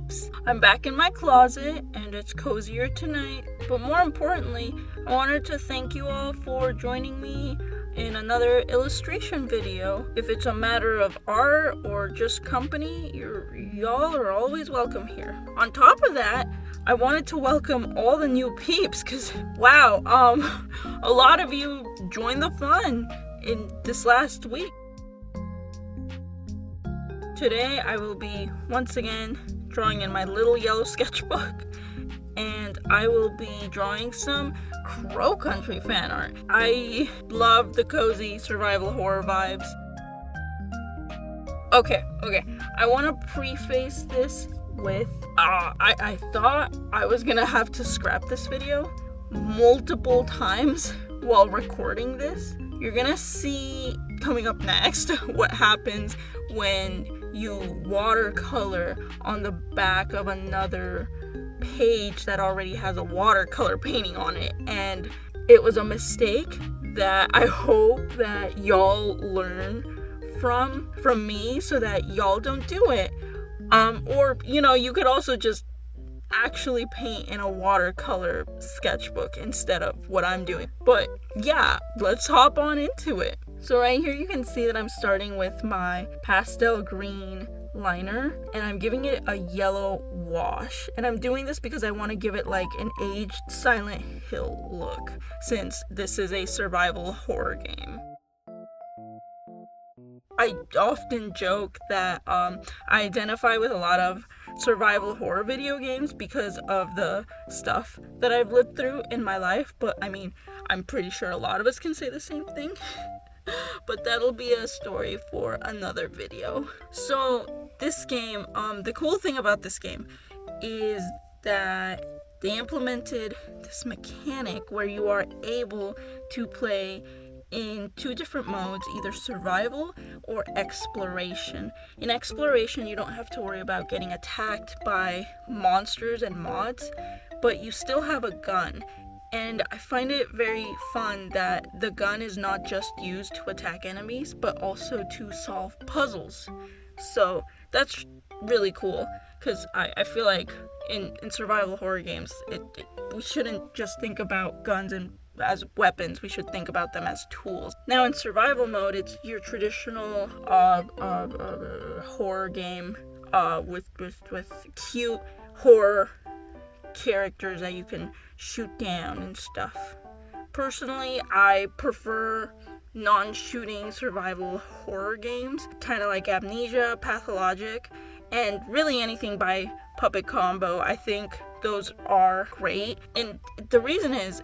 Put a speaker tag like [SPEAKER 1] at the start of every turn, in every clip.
[SPEAKER 1] peeps! I'm back in my closet and it's cozier tonight, but more importantly, I wanted to thank you all for joining me in another illustration video. If it's a matter of art or just company, y'all are always welcome here. On top of that, I wanted to welcome all the new peeps because wow, a lot of you joined the fun in this last week. Today I will be once again drawing in my little yellow sketchbook, and I will be drawing some Crow Country fan art. I love the cozy survival horror vibes. Okay, I want to preface this with I thought I was gonna have to scrap this video multiple times while recording this. You're gonna see coming up next what happens when you watercolor on the back of another page that already has a watercolor painting on it, and it was a mistake that I hope that y'all learn from me so that y'all don't do it. Or you could also just actually paint in a watercolor sketchbook instead of what I'm doing. But yeah, let's hop on into it. So right here you can see that I'm starting with my pastel green liner and I'm giving it a yellow wash, and I'm doing this because I want to give it like an aged Silent Hill look since this is a survival horror game. I often joke that I identify with a lot of survival horror video games because of the stuff that I've lived through in my life, but I mean, I'm pretty sure a lot of us can say the same thing. But that'll be a story for another video. So this game, the cool thing about this game is that they implemented this mechanic where you are able to play in two different modes, either survival or exploration. In exploration, you don't have to worry about getting attacked by monsters and mods, but you still have a gun. And I find it very fun that the gun is not just used to attack enemies, but also to solve puzzles. So that's really cool, because I feel like in survival horror games, we shouldn't just think about guns as weapons, we should think about them as tools. Now in survival mode, it's your traditional horror game with cute horror characters that you can shoot down and stuff. Personally, I prefer non-shooting survival horror games, kind of like Amnesia, Pathologic, and really anything by Puppet Combo. I think those are great, and the reason is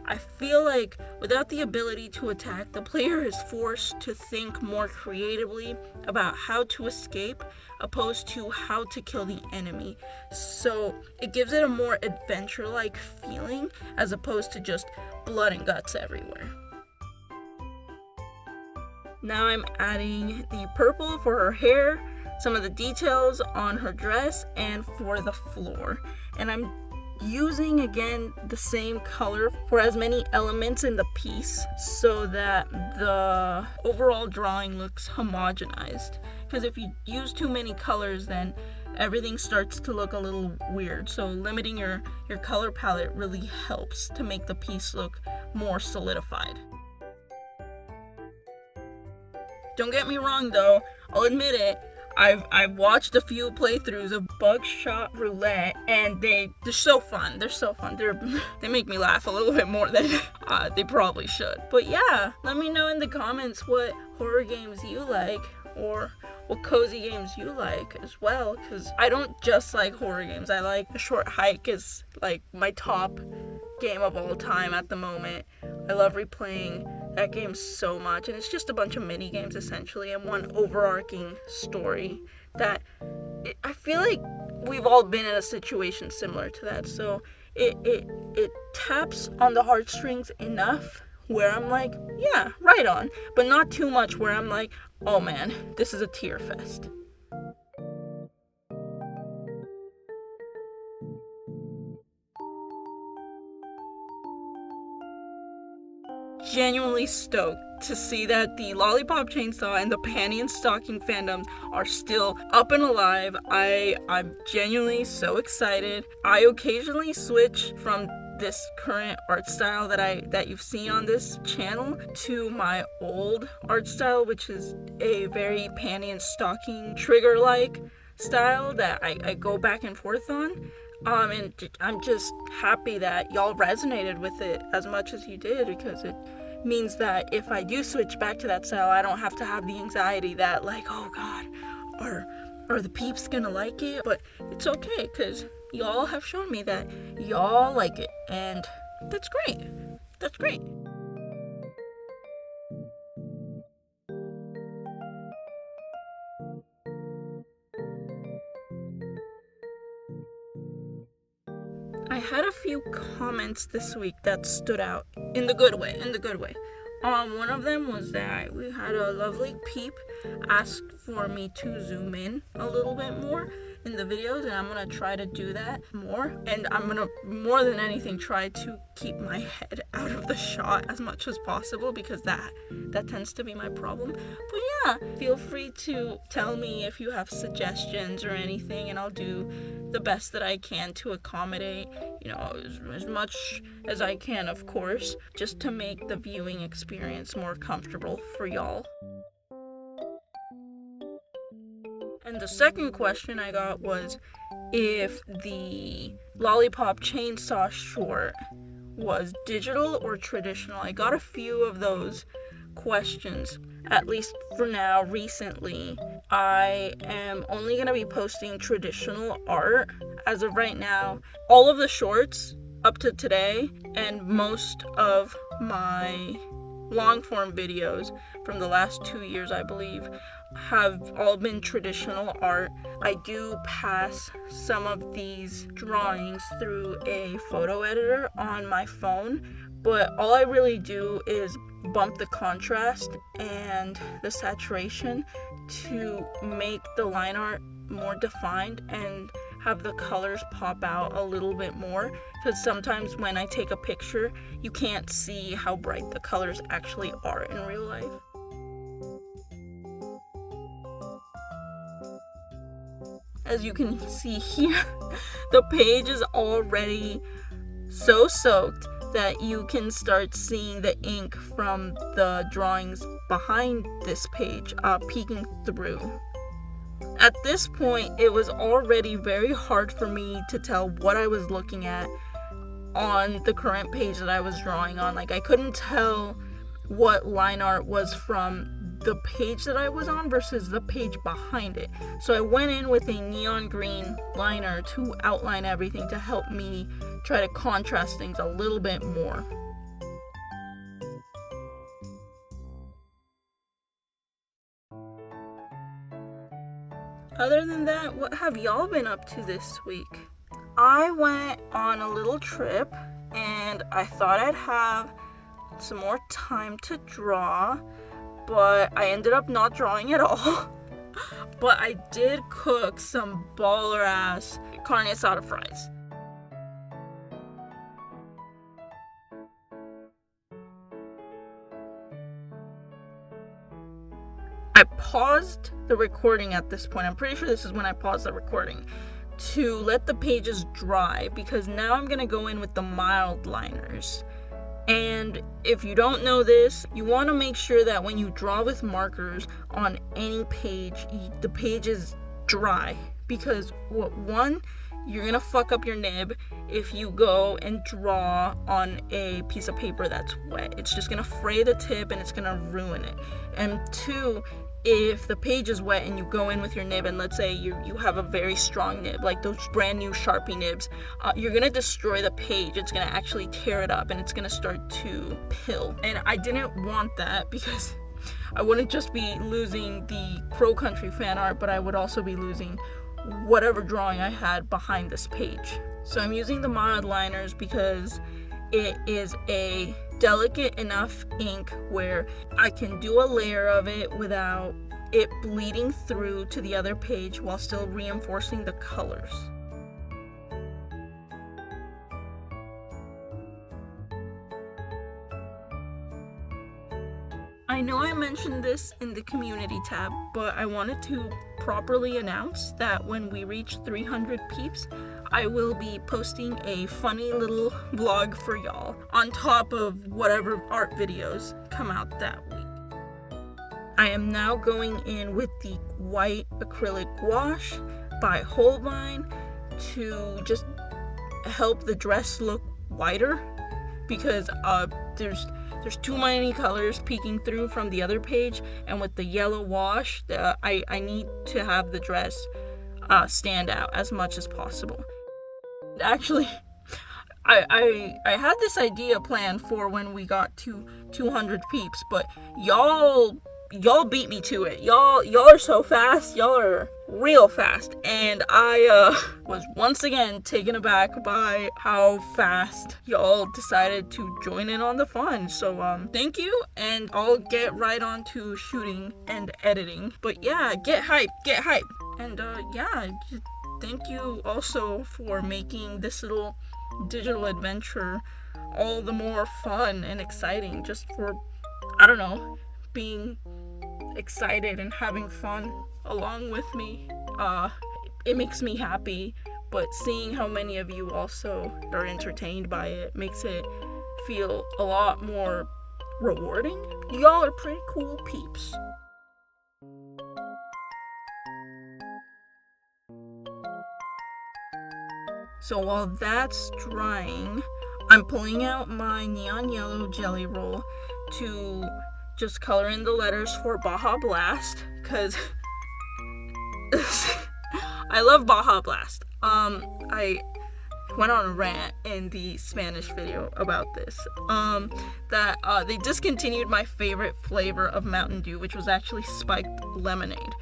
[SPEAKER 1] I feel like without the ability to attack, the player is forced to think more creatively about how to escape opposed to how to kill the enemy. So it gives it a more adventure-like feeling as opposed to just blood and guts everywhere. Now I'm adding the purple for her hair, some of the details on her dress, and for the floor. And I'm using again the same color for as many elements in the piece so that the overall drawing looks homogenized. Because if you use too many colors, then everything starts to look a little weird. So limiting your color palette really helps to make the piece look more solidified. Don't get me wrong though, I'll admit it, I've watched a few playthroughs of Bugshot Roulette, and they're so fun. They're so fun. They make me laugh a little bit more than they probably should. But yeah, let me know in the comments what horror games you like, or what cozy games you like as well, because I don't just like horror games. I like A Short Hike is like my top game of all time at the moment. I love replaying that game so much, and it's just a bunch of mini games essentially and one overarching story that I feel like we've all been in a situation similar to that. So it taps on the heartstrings enough where I'm like, yeah, right on, but not too much where I'm like, oh man, this is a tear fest. Genuinely stoked to see that the Lollipop Chainsaw and the Panty and Stocking fandoms are still up and alive. I'm genuinely so excited. I occasionally switch from this current art style that you've seen on this channel to my old art style, which is a very Panty and Stocking trigger like style that I go back and forth on. And I'm just happy that y'all resonated with it as much as you did, because it means that if I do switch back to that style, I don't have to have the anxiety that, like, oh god, are the peeps gonna like it? But it's okay, because y'all have shown me that y'all like it, and that's great. That's great. I had a few comments this week that stood out in the good way. One of them was that we had a lovely peep ask for me to zoom in a little bit more in the videos, and I'm gonna try to do that more. And I'm gonna, more than anything, try to keep my head out of the shot as much as possible, because that tends to be my problem. But yeah, feel free to tell me if you have suggestions or anything, and I'll do the best that I can to accommodate, as much as I can, of course, just to make the viewing experience more comfortable for y'all. And the second question I got was if the Lollipop Chainsaw short was digital or traditional. I got a few of those questions, at least for now. Recently, I am only going to be posting traditional art as of right now. All of the shorts up to today and most of my long form videos from the last 2 years, I believe, have all been traditional art. I do pass some of these drawings through a photo editor on my phone, but all I really do is bump the contrast and the saturation to make the line art more defined and have the colors pop out a little bit more, because sometimes when I take a picture, you can't see how bright the colors actually are in real life. As you can see here, the page is already so soaked that you can start seeing the ink from the drawings behind this page peeking through. At this point, it was already very hard for me to tell what I was looking at on the current page that I was drawing on. Like, I couldn't tell what line art was from the page that I was on versus the page behind it. So I went in with a neon green liner to outline everything to help me try to contrast things a little bit more. Other than that, what have y'all been up to this week? I went on a little trip and I thought I'd have some more time to draw, but I ended up not drawing at all. But I did cook some baller ass carne asada fries. I paused the recording at this point. I'm pretty sure this is when I paused the recording to let the pages dry, because now I'm gonna go in with the mild liners. And if you don't know this, you want to make sure that when you draw with markers on any page, the page is dry, because one, you're gonna fuck up your nib if you go and draw on a piece of paper that's wet. It's just gonna fray the tip and it's gonna ruin it. And two, if the page is wet and you go in with your nib, and let's say you have a very strong nib, like those brand new Sharpie nibs, you're gonna destroy the page. It's gonna actually tear it up and it's gonna start to pill. And I didn't want that, because I wouldn't just be losing the Crow Country fan art, but I would also be losing whatever drawing I had behind this page. So I'm using the mild liners because it is a delicate enough ink where I can do a layer of it without it bleeding through to the other page while still reinforcing the colors. I know I mentioned this in the community tab, but I wanted to properly announce that when we reach 300 peeps, I will be posting a funny little vlog for y'all on top of whatever art videos come out that week. I am now going in with the white acrylic gouache by Holbein to just help the dress look whiter, because there's too many colors peeking through from the other page, and with the yellow wash, I need to have the dress stand out as much as possible. Actually, I had this idea planned for when we got to 200 peeps, but y'all beat me to it. Y'all are so fast. Y'all are real fast, and I was once again taken aback by how fast y'all decided to join in on the fun. So thank you, and I'll get right on to shooting and editing. But yeah, get hype, and yeah, thank you also for making this little digital adventure all the more fun and exciting, just for, I don't know, being excited and having fun along with me. It makes me happy, but seeing how many of you also are entertained by it makes it feel a lot more rewarding. Y'all are pretty cool peeps. So while that's drying, I'm pulling out my neon yellow jelly roll to just color in the letters for Baja Blast, because I love Baja Blast. I went on a rant in the Spanish video about this, that they discontinued my favorite flavor of Mountain Dew, which was actually spiked lemonade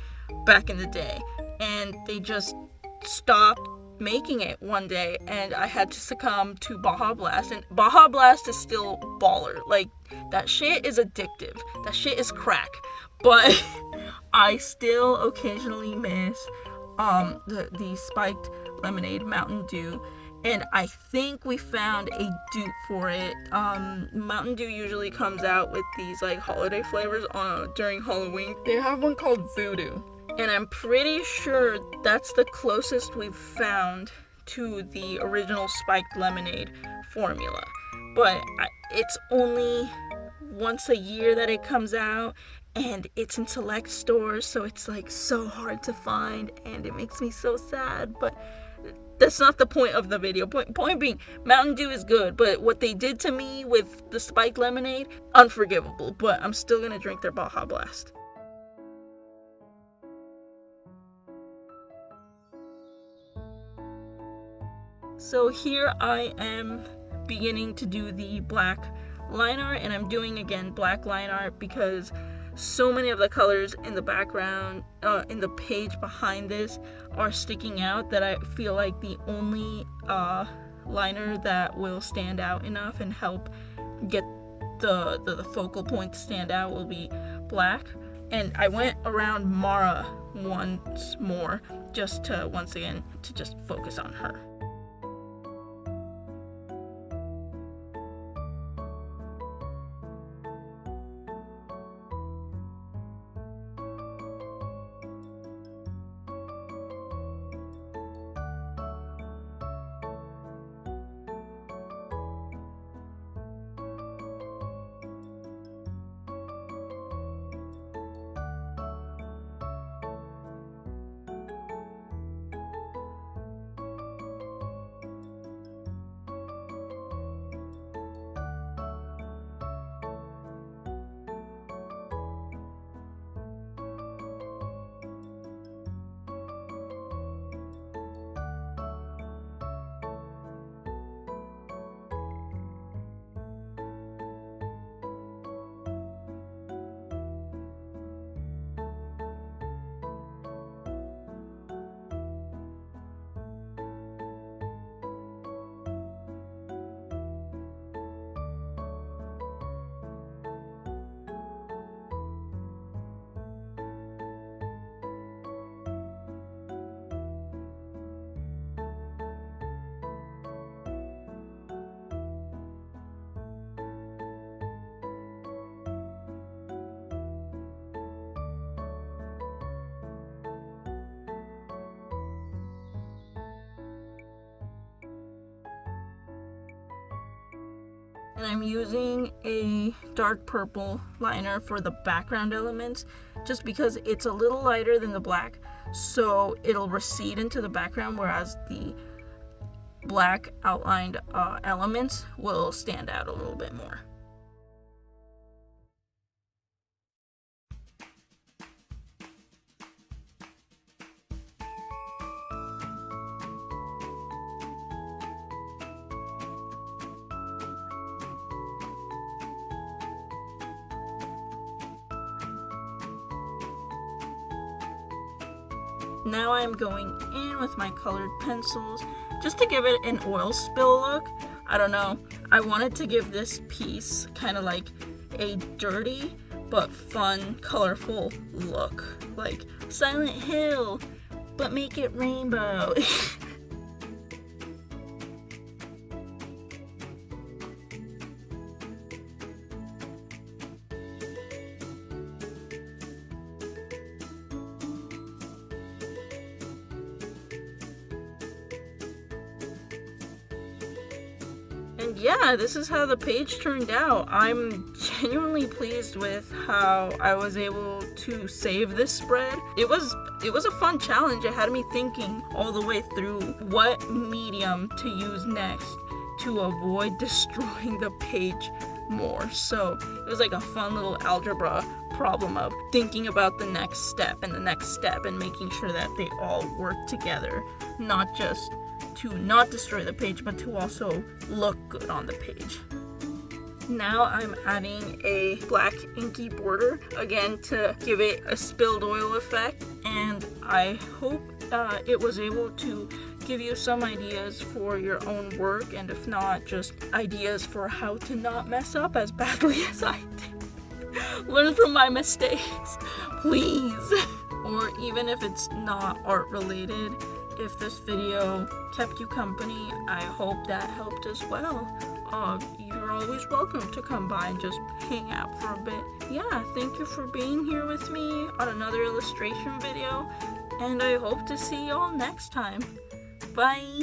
[SPEAKER 1] back in the day, and they just stopped making it one day, and I had to succumb to Baja Blast. And Baja Blast is still baller. Like, that shit is addictive. That shit is crack. But I still occasionally miss the spiked lemonade Mountain Dew, and I think we found a dupe for it. Mountain Dew usually comes out with these like holiday flavors during Halloween. They have one called Voodoo, and I'm pretty sure that's the closest we've found to the original spiked lemonade formula. But it's only once a year that it comes out, and it's in select stores, so it's like so hard to find, and it makes me so sad. But that's not the point of the video. Point being, Mountain Dew is good, but what they did to me with the spiked lemonade, unforgivable. But I'm still gonna drink their Baja Blast. So here I am beginning to do the black line art, and I'm doing again black line art because so many of the colors in the background, in the page behind this, are sticking out that I feel like the only liner that will stand out enough and help get the focal point to stand out will be black. And I went around Mara once more just to just focus on her. And I'm using a dark purple liner for the background elements just because it's a little lighter than the black, so it'll recede into the background, whereas the black outlined elements will stand out a little bit more. Now I'm going in with my colored pencils just to give it an oil spill look. I don't know, I wanted to give this piece kind of like a dirty but fun, colorful look. Like Silent Hill, but make it rainbow. And yeah, this is how the page turned out. I'm genuinely pleased with how I was able to save this spread. It was a fun challenge. It had me thinking all the way through what medium to use next to avoid destroying the page more. So it was like a fun little algebra problem of thinking about the next step and the next step and making sure that they all work together, not just to not destroy the page, but to also look good on the page. Now I'm adding a black inky border, again to give it a spilled oil effect, and I hope it was able to give you some ideas for your own work, and if not, just ideas for how to not mess up as badly as I did. Learn from my mistakes, please. Or even if it's not art related, if this video kept you company, I hope that helped as well. You're always welcome to come by and just hang out for a bit. Yeah, thank you for being here with me on another illustration video, and I hope to see y'all next time. Bye!